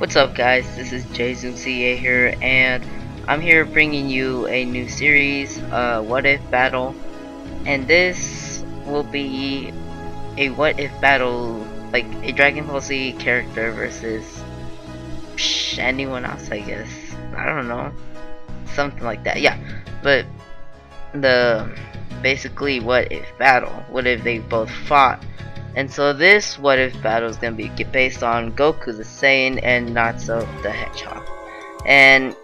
What's up guys, this is JZoomCA here, and I'm here bringing you a new series, What If Battle, and this will be a what if battle, like a Dragon Ball Z character versus anyone else, I guess. I don't know, something like that, yeah. But basically what if battle, what if they both fought. And so this what if battle is going to be based on Goku the Saiyan and Nazo the Hedgehog. And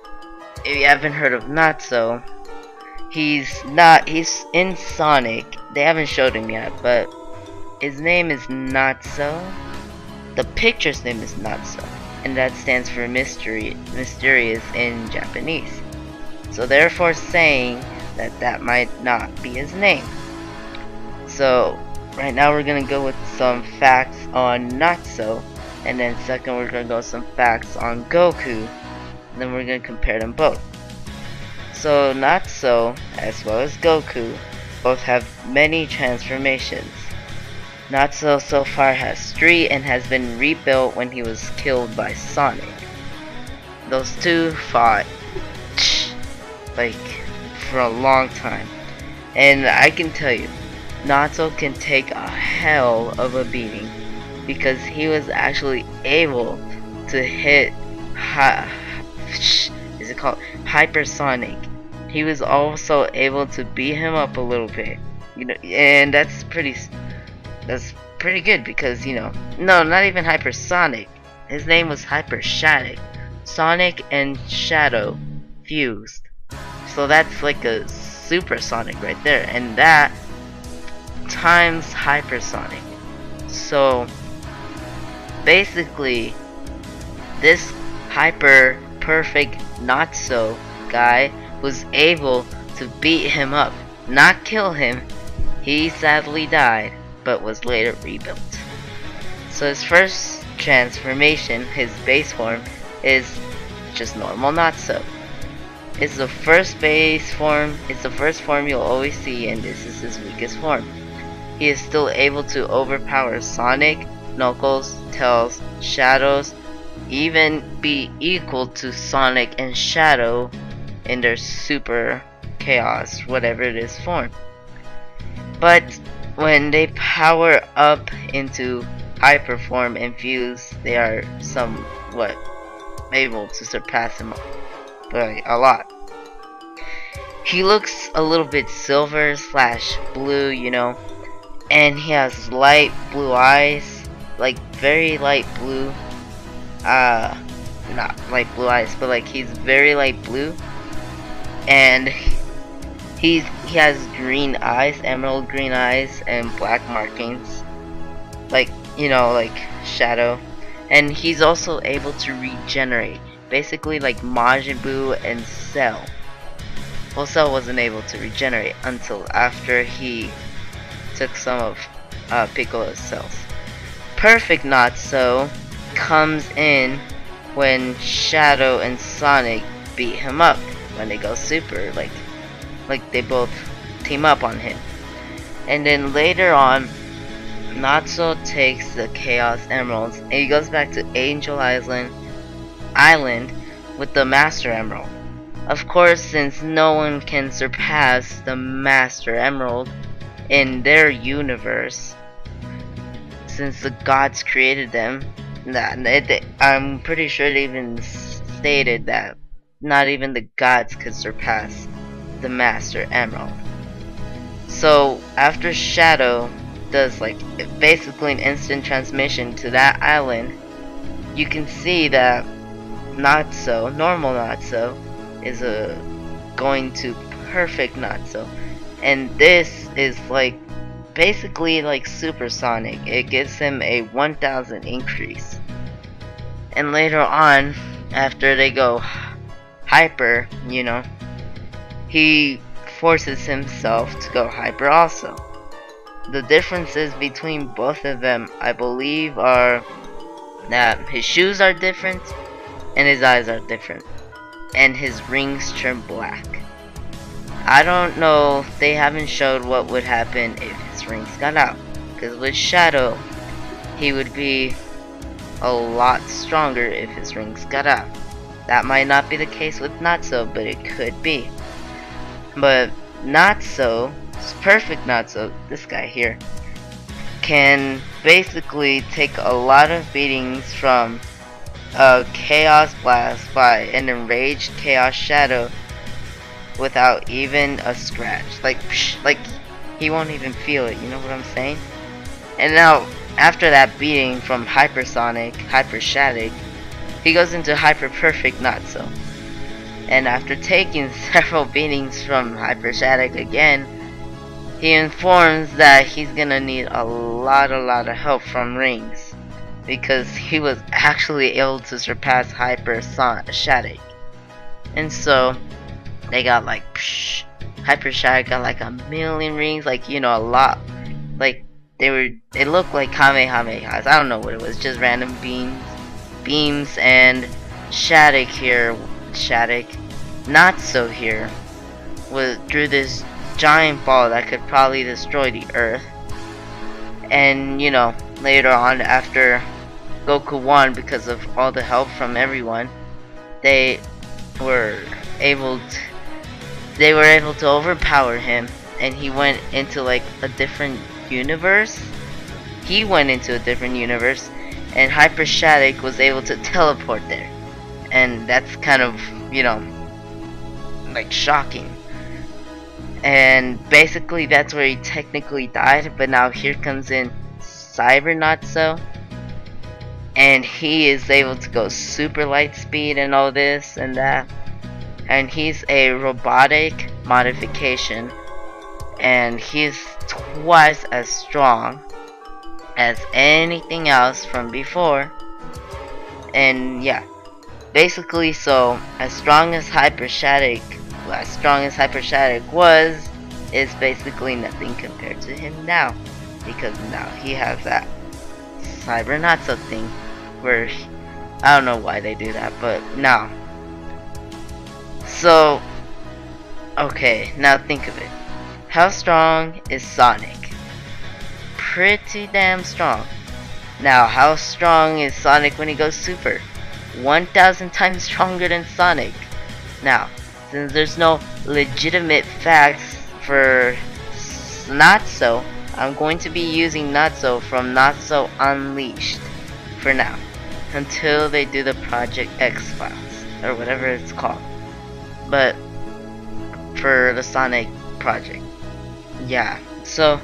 if you haven't heard of Nazo, he's in Sonic. They haven't showed him yet, but his name is Nazo. The picture's name is Nazo, and that stands for mysterious in Japanese. So therefore saying that might not be his name. So right now we're gonna go with some facts on Nazo, and then second we're gonna go with some facts on Goku, and then we're gonna compare them both. So Nazo as well as Goku both have many transformations. Nazo so far has 3 and has been rebuilt when he was killed by Sonic. Those two fought like for a long time, and I can tell you Nazo can take a hell of a beating because he was actually able to hit hypersonic. He was also able to beat him up a little bit, you know, and that's pretty good because, you know, no, not even hypersonic. His name was Hypershadow. Sonic and Shadow fused, so that's like a supersonic right there, and that times hypersonic. So basically this hyper perfect Nazo guy was able to beat him up, not kill him. He sadly died but was later rebuilt. So his first transformation, his base form, is just normal Nazo. It's the first base form, it's the first form you'll always see, and this is his weakest form. He is still able to overpower Sonic, Knuckles, Tails, Shadows, even be equal to Sonic and Shadow in their super chaos, whatever it is, form. But when they power up into hyper form and fuse, they are somewhat able to surpass him by a lot. He looks a little bit silver / blue, you know, and he has light blue eyes, like very light blue, not light blue eyes, but like he's very light blue, and he has green eyes, emerald green eyes, and black markings, like, you know, like Shadow. And he's also able to regenerate, basically like Majin Buu and Cell. Well, Cell wasn't able to regenerate until after he took some of Piccolo's cells. Perfect Nazo comes in when Shadow and Sonic beat him up, when they go super, like they both team up on him. And then later on, Nazo takes the Chaos Emeralds and he goes back to Angel Island with the Master Emerald. Of course, since no one can surpass the Master Emerald in their universe, since the gods created them, I'm pretty sure they even stated that not even the gods could surpass the Master Emerald. So after Shadow does like basically an instant transmission to that island, you can see that Nazo, normal Nazo, is going to perfect Nazo, and this is like basically like supersonic. It gives him a 1000 increase. And later on, after they go hyper, you know, he forces himself to go hyper also. The differences between both of them, I believe, are that his shoes are different and his eyes are different, and his rings turn black. I don't know, they haven't showed what would happen if his rings got out, because with Shadow he would be a lot stronger if his rings got out. That might not be the case with Nazo, but it could be. But Nazo, perfect Nazo, this guy here, can basically take a lot of beatings from a Chaos Blast by an enraged Chaos Shadow without even a scratch. Like he won't even feel it, you know what I'm saying? And now, after that beating from Hypersonic, Hypershatic, he goes into Hyper Perfect Nazo. And after taking several beatings from Hypershatic again, he informs that he's gonna need a lot of help from rings, because he was actually able to surpass Hypershatic. And so they got like Hypershatic got like 1,000,000 rings, like, you know, a lot. Like it looked like Kamehamehas. I don't know what it was, just random beams, and Nazo here drew this giant ball that could probably destroy the earth. And you know, later on, after Goku won because of all the help from everyone, they were able to overpower him, and he went into like a different universe. And Hypershatic was able to teleport there, and that's kind of, you know, like shocking. And basically that's where he technically died. But now here comes in Cyber Nazo, and he is able to go super light speed and all this and that, and he's a robotic modification, and he's twice as strong as anything else from before. And yeah, basically, so as strong as Hypershatic was, is basically nothing compared to him now, because now he has that Cyber Nazo thing where I don't know why they do that, but now. So okay, now think of it. How strong is Sonic? Pretty damn strong. Now, how strong is Sonic when he goes super? 1,000 times stronger than Sonic. Now, since there's no legitimate facts for Nazo, I'm going to be using Nazo from Nazo Unleashed for now, until they do the Project X Files, or whatever it's called. But for the Sonic project, yeah. So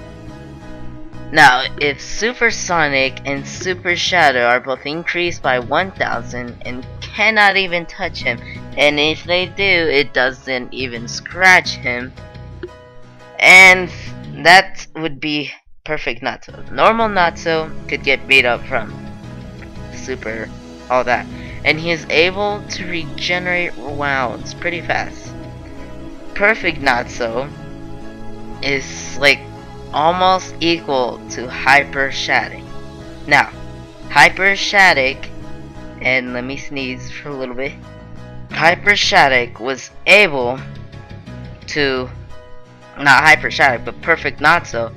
now, if Super Sonic and Super Shadow are both increased by 1,000 and cannot even touch him, and if they do, it doesn't even scratch him, and that would be perfect Nazo. Normal Nazo could get beat up from Super, all that, and he is able to regenerate rounds pretty fast. Perfect Nazo is like almost equal to Hypershatic. Now, Hypershatic, and let me sneeze for a little bit. Hypershatic was able to, not Hypershatic, but Perfect Nazo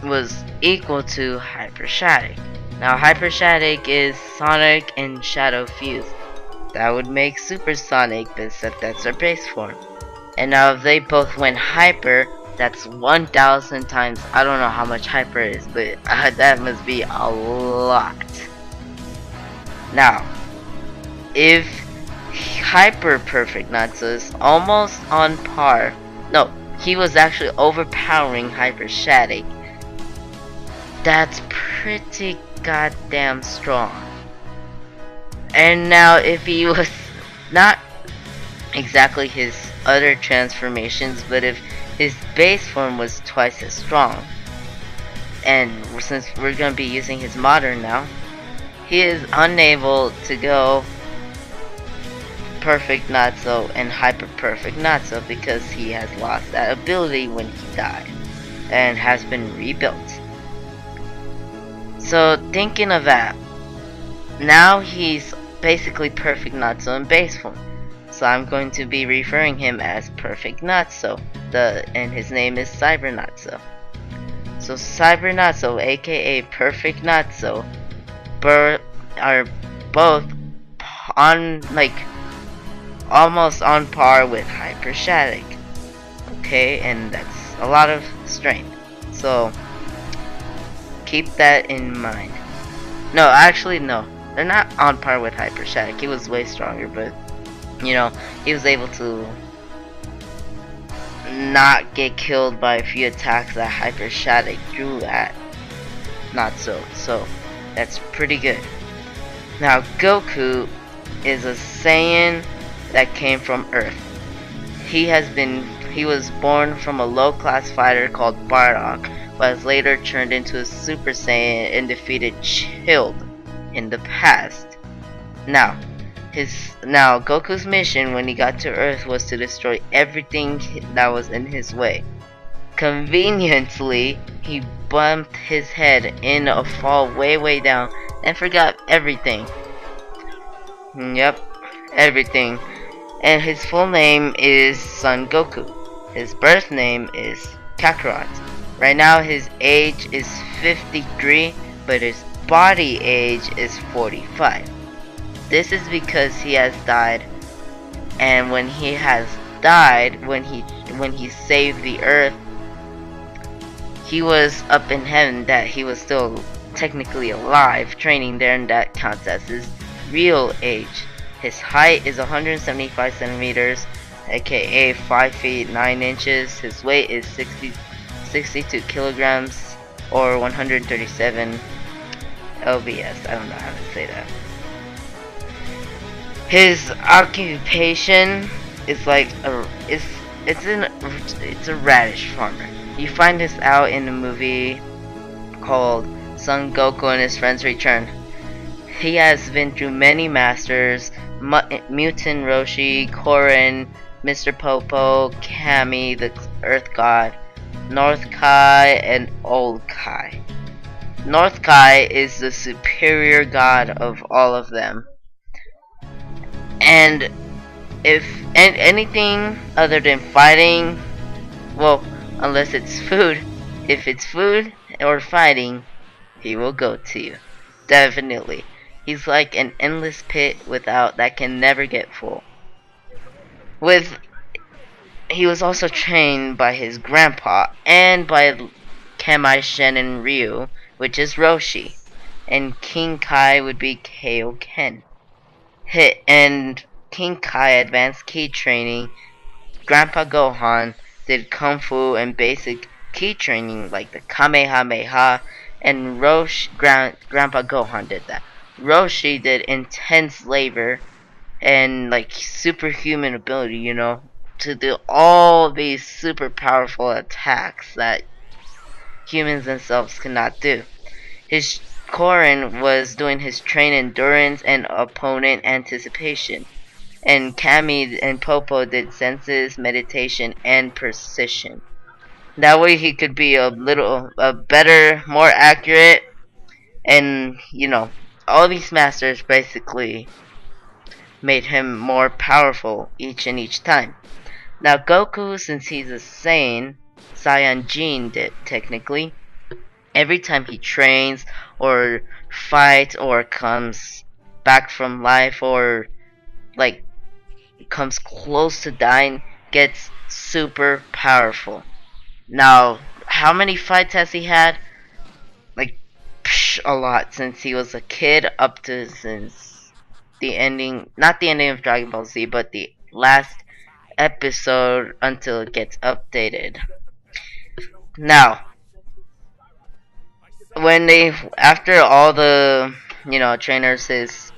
was equal to Hypershatic. Now, Hypershatic is Sonic and Shadow fused. That would make Super Sonic, except that's their base form. And now if they both went hyper, that's 1,000 times. I don't know how much hyper is, but that must be a lot. Now, if Hyper Perfect Nazo is almost on par, no, he was actually overpowering Hypershatic. That's pretty goddamn strong. And now if he was not exactly his other transformations, but if his base form was twice as strong, and since we're going to be using his modern now, he is unable to go Perfect Nazo and Hyper Perfect Nazo because he has lost that ability when he died and has been rebuilt. So thinking of that, now he's basically Perfect Nazo in base form. So I'm going to be referring him as Perfect Nazo, and his name is Cyber Nazo. So Cyber Nazo, aka Perfect Nazo, bur- are both on almost on par with hyperstatic. Okay, and that's a lot of strength. So keep that in mind. No, actually no. They're not on par with hyperstatic. He was way stronger, but he was able to not get killed by a few attacks that hyperstatic drew at Nazo. So that's pretty good. Now Goku is a Saiyan that came from Earth. He was born from a low-class fighter called Bardock, but was later turned into a Super Saiyan and defeated Chilled in the past. Now, Goku's mission when he got to Earth was to destroy everything that was in his way. Conveniently, he bumped his head in a fall way down and forgot everything. Yep, everything. And his full name is Son Goku. His birth name is Kakarot. Right now his age is 53, but his body age is 45. This is because he has died, and when he has died, when he saved the Earth, he was up in heaven, that he was still technically alive, training there, and that counts as his real age. His height is 175 centimeters, aka 5 feet 9 inches. His weight is 62 kilograms, or 137 lbs. I don't know how to say that. His occupation is it's a radish farmer. You find this out in a movie called Son Goku and His Friends Return. He has been through many masters: Mutant Roshi, Korin, Mr. Popo, Kami, the Earth God, North Kai, and Old Kai. North Kai is the superior god of all of them. And if anything other than fighting, well, unless it's food, if it's food or fighting, he will go to you. Definitely. He's like an endless pit that can never get full. He was also trained by his grandpa and by Kami Shen and Ryu, which is Roshi, and King Kai would be Kaioken. And King Kai advanced ki training. Grandpa Gohan did kung fu and basic ki training like the Kamehameha, and Grandpa Gohan did that. Roshi did intense labor and superhuman ability, to do all these super powerful attacks that humans themselves cannot do. His Korin was doing his train endurance and opponent anticipation. And Kami and Popo did senses, meditation, and precision. That way he could be a better, more accurate, and all these masters basically made him more powerful each time. Now Goku, since he's a Saiyajin technically, every time he trains or fights or comes back from life or comes close to dying, gets super powerful. Now, how many fights has he had? A lot, since he was a kid up to since the ending, not the ending of Dragon Ball Z, but the last episode until it gets updated. Now, after all the trainers, his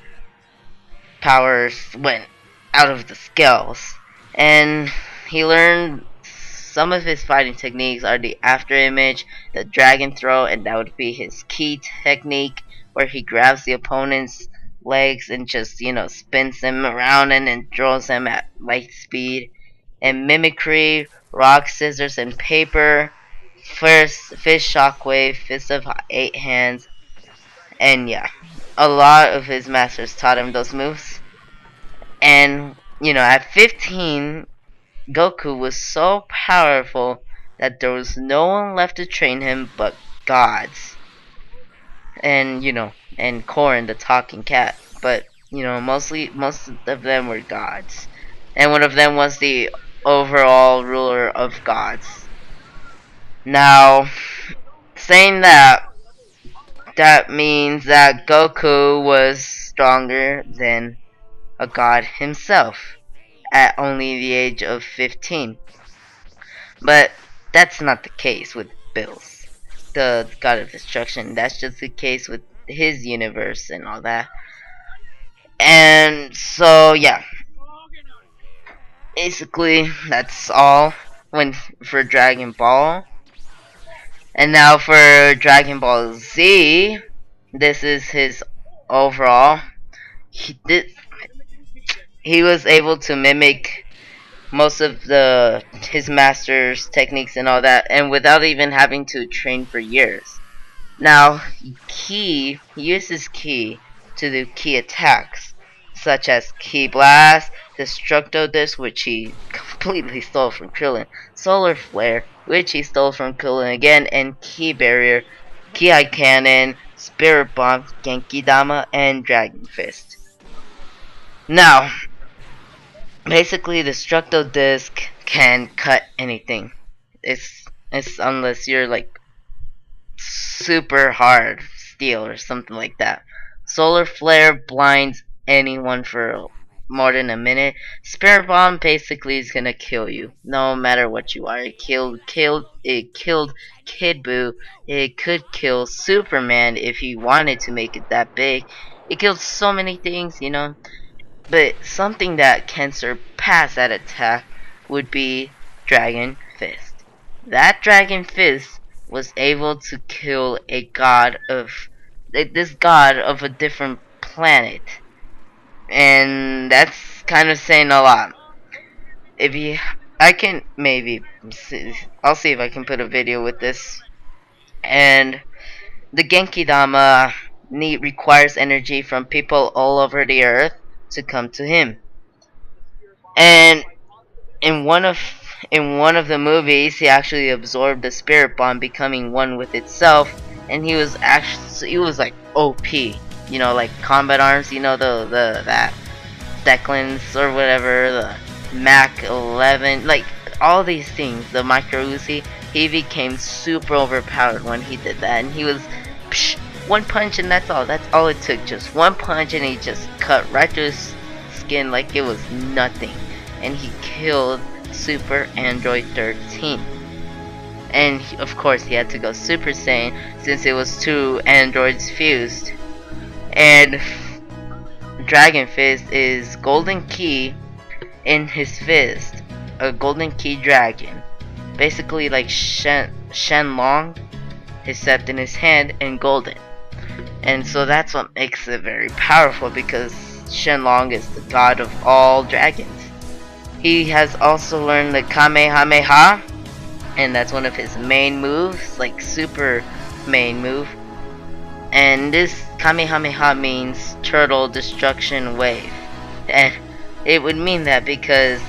powers went out of the scales, and he learned some of his fighting techniques are the after image, the dragon throw, and that would be his key technique, where he grabs the opponent's legs and just spins him around and then throws him at light speed. And mimicry, rock, scissors, and paper, first fish shockwave, fist of 8 hands, and yeah, a lot of his masters taught him those moves. And at 15, Goku was so powerful that there was no one left to train him but gods. and and Corn the talking cat. But most of them were gods, and one of them was the overall ruler of gods. Now, saying that means that Goku was stronger than a god himself at only the age of 15. But that's not the case with Bills, the god of destruction. That's just the case with his universe and all that. And so, yeah, basically, that's all when for Dragon Ball. And now for Dragon Ball Z, this is his overall. He did. He was able to mimic most of the his master's techniques and all that, and without even having to train for years. Now, he uses Ki to do Ki attacks, such as Ki Blast, Destructo-Disc, which he completely stole from Krillin, Solar Flare, which he stole from Krillin again, and Ki Barrier, Ki Eye Cannon, Spirit Bomb, Genki Dama, and Dragon Fist. Now, basically, Destructo-Disc can cut anything. It's unless you're like super hard steel or something like that. Solar Flare blinds anyone for more than a minute. Spirit Bomb basically is gonna kill you, no matter what you are. It killed Kid Buu. It could kill Superman if he wanted to make it that big. It killed so many things. But something that can surpass that attack would be Dragon Fist. That Dragon Fist was able to kill a god of this god of a different planet, and that's kind of saying a lot. If you, I can maybe see, I'll see if I can put a video with this. And the Genki Dama need requires energy from people all over the earth to come to him. And in one of the movies, he actually absorbed the spirit bomb, becoming one with itself, and he was like OP, like combat arms, the that Declan's or whatever, the Mac 11, like all these things, the Micro Uzi. He became super overpowered when he did that, and he was one punch and that's all. That's all it took, just one punch, and he just cut right through his skin like it was nothing, and he killed Super Android 13. And of course he had to go Super Saiyan since it was two androids fused. And Dragon Fist is golden key in his fist, a golden key dragon, basically like Shenlong, except in his hand and golden. And so that's what makes it very powerful, because Shenlong is the god of all dragons. He has also learned the Kamehameha, and that's one of his main moves, like super main move. And this Kamehameha means Turtle Destruction Wave. And it would mean that because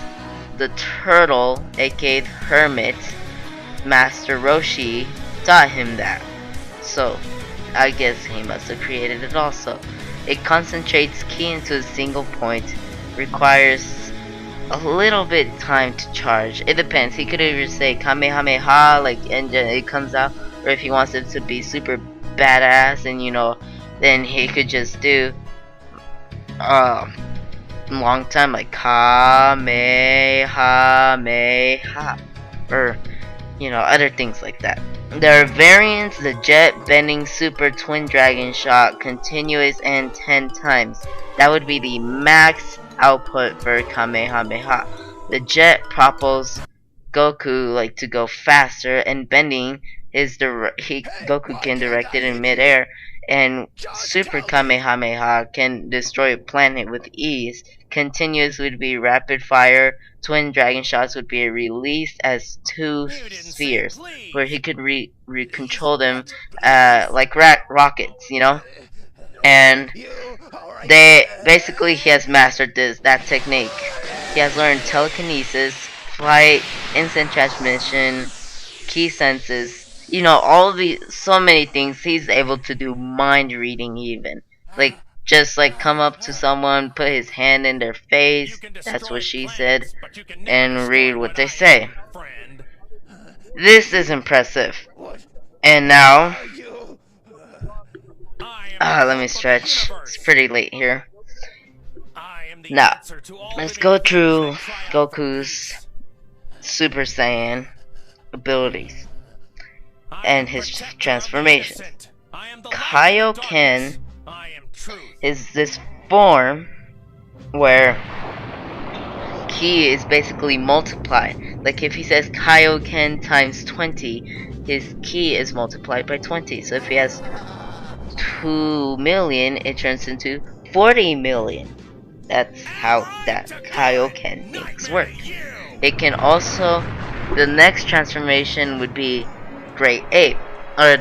the turtle, aka Hermit, Master Roshi, taught him that. So, I guess he must have created it also. It concentrates ki into a single point, requires a little bit time to charge. It depends. He could either say Kamehameha, like, and it comes out, or if he wants it to be super badass, and then he could just do long time, like Kamehameha, or other things like that. There are variants: the Jet, Bending, Super, Twin Dragon Shot, Continuous, and 10 times. That would be the max output for Kamehameha. The Jet propels Goku to go faster, and Bending is Goku can direct it in midair, and Super Kamehameha can destroy a planet with ease. Continuous would be rapid fire. Twin Dragon Shots would be released as two spheres, where he could control them like rockets, and he has mastered that technique. He has learned telekinesis, flight, instant transmission, key senses, you know, all the so many things. He's able to do mind reading even. Like just like come up to someone, put his hand in their face, that's what she said, and read what they say. This is impressive. And now let me stretch. It's pretty late here. Now, let's go through Goku's Super Saiyan abilities and his transformations. Kaioken is this form where ki is basically multiplied. Like if he says Kaioken times 20, his ki is multiplied by 20. So if he has 2 million, it turns into 40 million. That's how that Kaioken things work. It can also, the next transformation would be Great Ape, or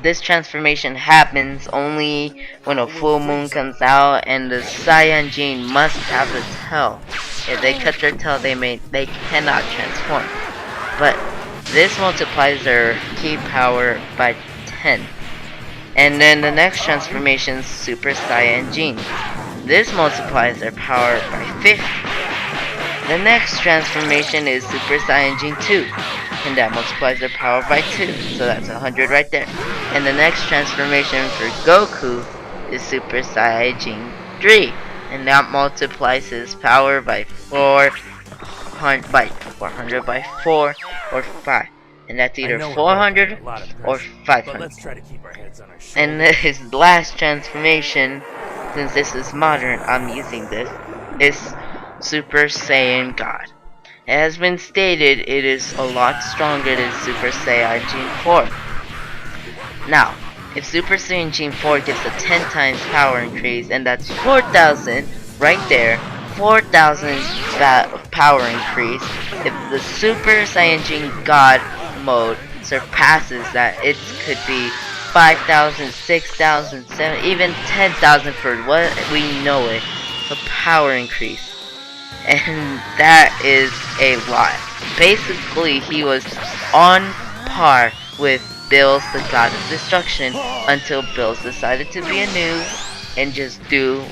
this transformation happens only when a full moon comes out, and the Saiyajin must have the tail. If they cut their tail, they cannot transform. But this multiplies their ki power by 10. And then the next transformation is Super Saiyajin. This multiplies their power by 50. The next transformation is Super Saiyajin 2, and that multiplies their power by 2, so that's 100 right there. And the next transformation for Goku is Super Saiyajin 3, and that multiplies his power by 400 by 4 or 5. And that's either 400 or 500. And his last transformation, since this is modern, I'm using this, is Super Saiyan God. It has been stated it is a lot stronger than Super Saiyajin 4. Now, if Super Saiyajin 4 gives a 10 times power increase, and that's 4,000 right there, 4,000 power increase, if the Super Saiyajin God mode surpasses that, it could be 5,000, 6,000, 7, even 10,000 for what we know it, a power increase. And that is a lot. Basically, he was on par with Bills, the God of Destruction, until Bills decided to be a noob and just do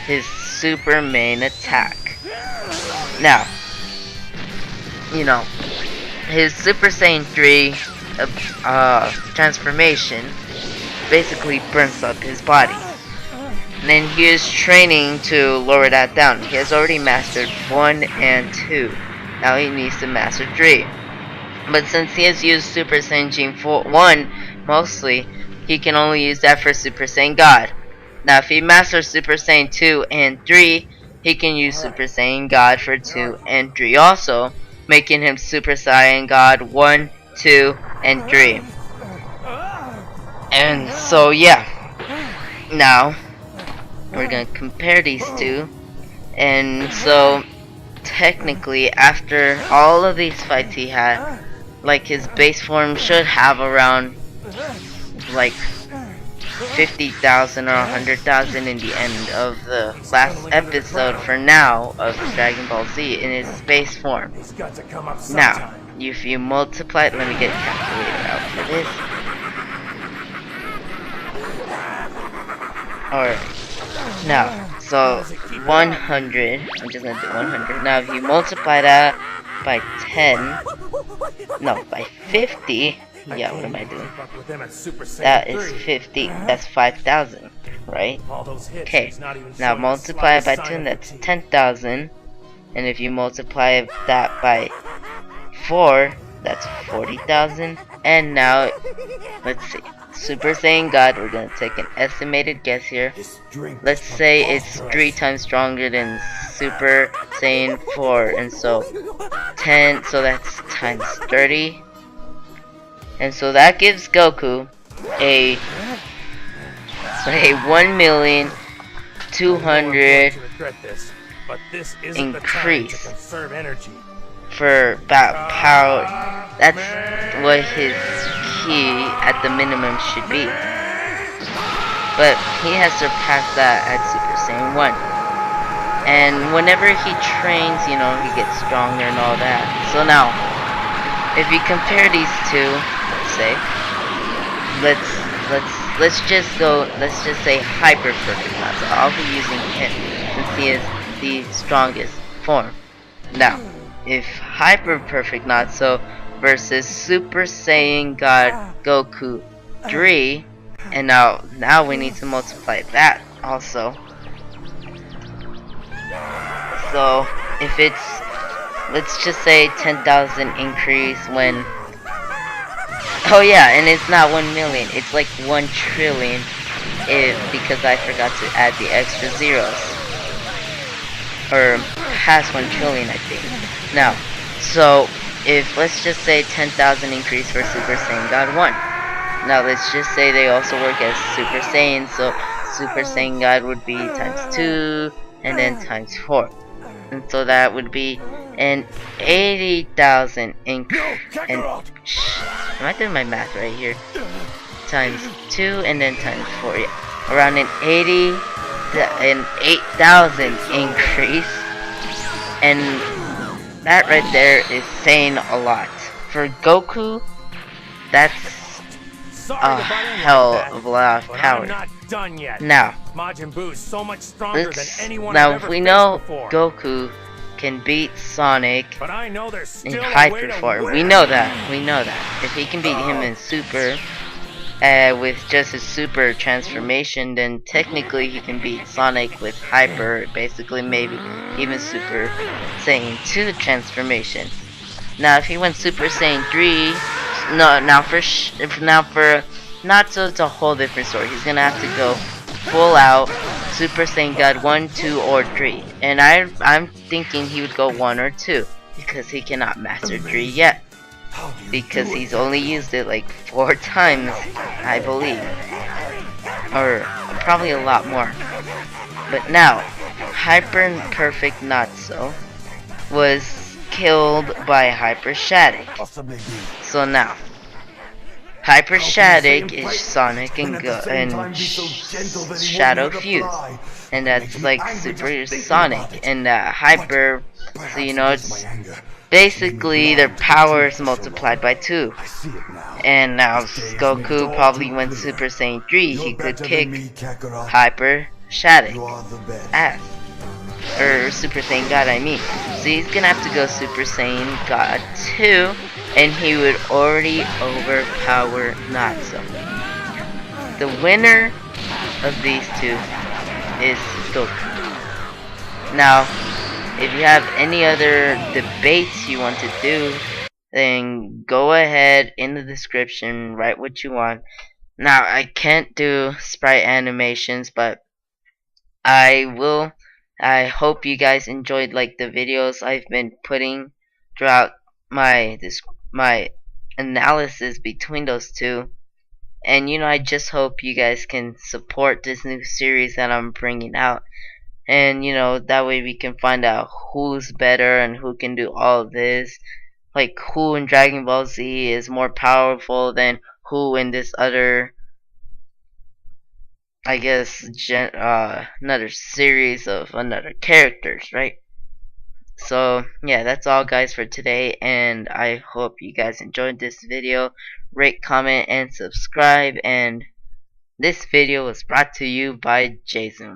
his super main attack. Now, you know, his Super Saiyan 3 transformation basically burns up his body. And then he is training to lower that down. He has already mastered 1 and 2. Now he needs to master 3. But since he has used Super Saiyan 1 mostly, he can only use that for Super Saiyan God. Now if he masters Super Saiyan 2 and 3, he can use Super Saiyan God for 2 and 3 also, making him Super Saiyan God 1, 2, and 3. And so yeah. Now we're gonna compare these two. And so technically, after all of these fights he had, like his base form should have around like 50,000 or 100,000 in the end of the last episode for now of Dragon Ball Z in his base form. Now, if you multiply, let me get a calculator out for this. Alright, now, so 100, I'm just gonna do 100. Now if you multiply that by 10, no, by 50, yeah, what am I doing? That is 50, that's 5,000, right? Okay, now multiply it by 10, that's 10,000. And if you multiply that by 4, that's 40,000. And now, let's see. Super Saiyan God, we're gonna take an estimated guess here. Let's say it's 3 times stronger than Super Saiyan 4, and so 10, so that's times 30. And so that gives Goku a 1,200,000 increase for power. That's what his ki at the minimum should be. But he has surpassed that at Super Saiyan 1. And whenever he trains, you know, he gets stronger and all that. So now, if you compare these two, say, let's let's just say hyper perfect Nazo. I'll be using him since he is the strongest form. Now, if hyper perfect Nazo versus Super Saiyan God Goku 3, and now we need to multiply that also. So if it's, let's just say 10,000 increase when, oh yeah, and it's not 1 million, it's like 1 trillion, because I forgot to add the extra zeros, or past 1 trillion I think. Now, so if let's just say 10,000 increase for Super Saiyan God 1. Now let's just say they also work as Super Saiyan, so Super Saiyan God would be times 2 and then times 4. And so that would be an 80,000 increase. And am I doing my math right here? Times 2 and then times 4. Yeah. Around an 8,000 increase. And that right there is saying a lot. For Goku, that's a hell of a lot of power. Now, if we know Goku can beat Sonic in hyper form, we know that. If he can beat him in super, with just his super transformation, then technically he can beat Sonic with hyper, basically maybe even Super Saiyan 2 transformation. Now if he went Super Saiyan 3, now for Nazo, it's a whole different story. He's gonna have to go full out Super Saiyan God 1, 2, or 3. And I'm thinking he would go 1 or 2, because he cannot master 3 yet. Because he's only used it like 4 times, I believe. Or probably a lot more. But now, Hyper Perfect Nazo was killed by Hyper Shadik. So now, Hyper Shadik is Sonic and Shadow Fuse, and that's like Super Sonic. And Hyper, so you know, it's basically their power is multiplied by 2. And now Goku probably went Super Saiyan 3, he could kick Hyper Shadik ass. Or Super Saiyan God, I mean. So he's gonna have to go Super Saiyan God 2, and he would already overpower Nazo. The winner of these two is Goku. Now, if you have any other debates you want to do, then go ahead in the description, write what you want. Now, I can't do sprite animations, but I will. I hope you guys enjoyed like the videos I've been putting throughout my analysis between those two. And you know, I just hope you guys can support this new series that I'm bringing out. And you know, that way we can find out who's better and who can do all of this. Like who in Dragon Ball Z is more powerful than who in this other, I guess, another series of another characters, right? So yeah, that's all guys for today, and I hope you guys enjoyed this video. Rate, comment, and subscribe. And this video was brought to you by Jason.